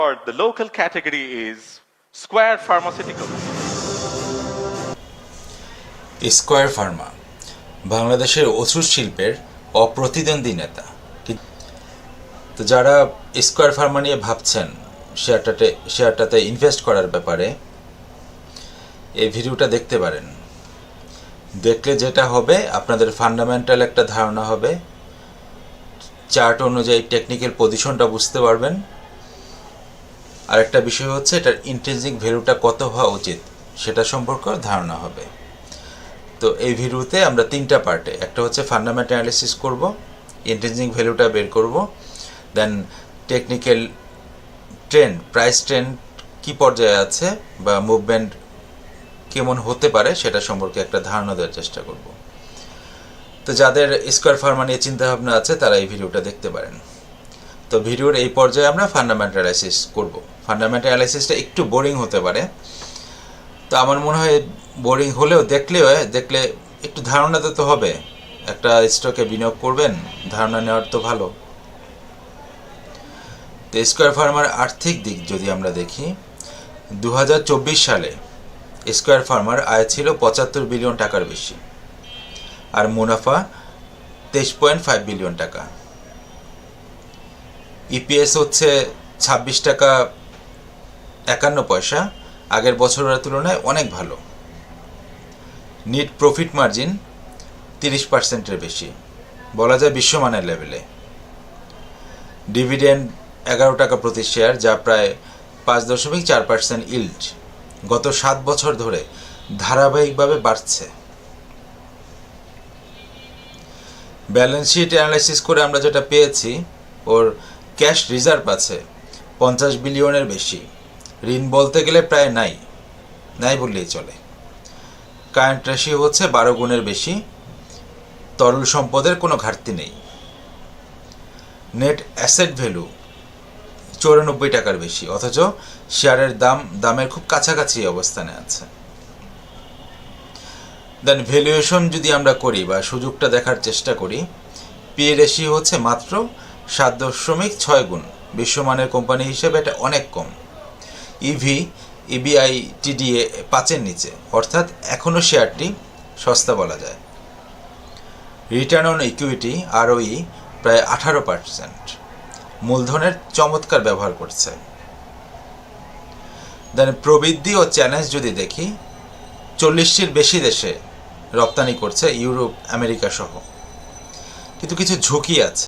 Or the local category is Square Pharmaceuticals. Square Pharma বাংলাদেশের ওষুধ শিল্পের অপ্রতিদ্বন্দ্বী নেতা। তো যারা স্কয়ার ফার্মা নিয়ে ভাবছেন শেয়ারটাতে ইনভেস্ট করার ব্যাপারে, এই ভিডিওটা দেখতে পারেন। দেখলে যেটা হবে, আপনাদের ফান্ডামেন্টাল একটা ধারণা হবে, চার্ট অনুযায়ী টেকনিক্যাল পজিশনটা বুঝতে পারবেন। আর একটা বিষয় হচ্ছে এটার ইন্ট্রিনসিক ভ্যালুটা কত হওয়া উচিত সেটা সম্পর্কে ধারণা হবে। তো এই ভিডিওতে আমরা তিনটা পার্টে, একটা হচ্ছে ফান্ডামেন্টাল অ্যানালিসিস করব, ইন্ট্রিনসিক ভ্যালুটা বের করব, দেন টেকনিক্যাল ট্রেন্ড, প্রাইস ট্রেন্ড কী পর্যায়ে আছে বা মুভমেন্ট কেমন হতে পারে সেটা সম্পর্কে একটা ধারণা দেওয়ার চেষ্টা করব। তো যাদের স্কয়ার ফার্মা নিয়ে চিন্তাভাবনা আছে তারা এই ভিডিওটা দেখতে পারেন। তো ভিডিওর এই পর্যায়ে আমরা ফান্ডামেন্টাল অ্যানালাইসিস করব। ফান্ডামেন্টাল অ্যানালাইসিসটা একটু বোরিং হতে পারে, তো আমার মনে হয় বোরিং হলেও দেখলে একটু ধারণা তো হবে। একটা স্টকে বিনিয়োগ করবেন, ধারণা নেওয়ার তো ভালো। তো স্কয়ার ফার্মার আর্থিক দিক যদি আমরা দেখি, 2024 সালে স্কয়ার ফার্মার আয় ছিল 75 বিলিয়ন টাকার বেশি, আর মুনাফা 23.5 বিলিয়ন টাকা। ইপিএস হচ্ছে 26 টাকা 51 পয়সা, আগের বছরের তুলনায় অনেক ভালো। নেট প্রফিট মার্জিন 30%-এর বেশি, বলা যায় বিশ্বমানের লেভেলে। ডিভিডেন্ড 11 টাকা প্রতি শেয়ার, যা প্রায় 5.4% ইল্ড, গত 7 বছর ধরে ধারাবাহিকভাবে বাড়ছে। ব্যালেন্স শিট অ্যানালাইসিস করে আমরা যেটা পেয়েছি, ওর ক্যাশ রিজার্ভ আছে 50 বিলিয়নের বেশি। ঋণ বলতে গেলে প্রায় নাই বললেই চলে। কারেন্ট রেশিও হচ্ছে 12 গুণের বেশি। তরল সম্পদের কোনো ঘাটতি নেই। নেট অ্যাসেট ভ্যালু 94 টাকার বেশি, অথচ শেয়ারের দামের খুব কাছাকাছি অবস্থানে আছে। দেন ভ্যালুয়েশন যদি আমরা করি বা সুযোগটা দেখার চেষ্টা করি, পি রেশিও হচ্ছে মাত্র 7.6 গুণ। বিশ্বমানের কোম্পানি হিসেবে এটা অনেক কম। ইবিআই টিডিএ 5-এর নিচে, অর্থাৎ এখনও শেয়ারটি সস্তা বলা যায়। রিটার্ন অন ইকুইটি আরওই প্রায় 18%। মূলধনের চমৎকার ব্যবহার করছে। দেন প্রবৃদ্ধি ও চ্যালেঞ্জ যদি দেখি, 40টির বেশি দেশে রপ্তানি করছে, ইউরোপ, আমেরিকা সহ। কিন্তু কিছু ঝুঁকি আছে।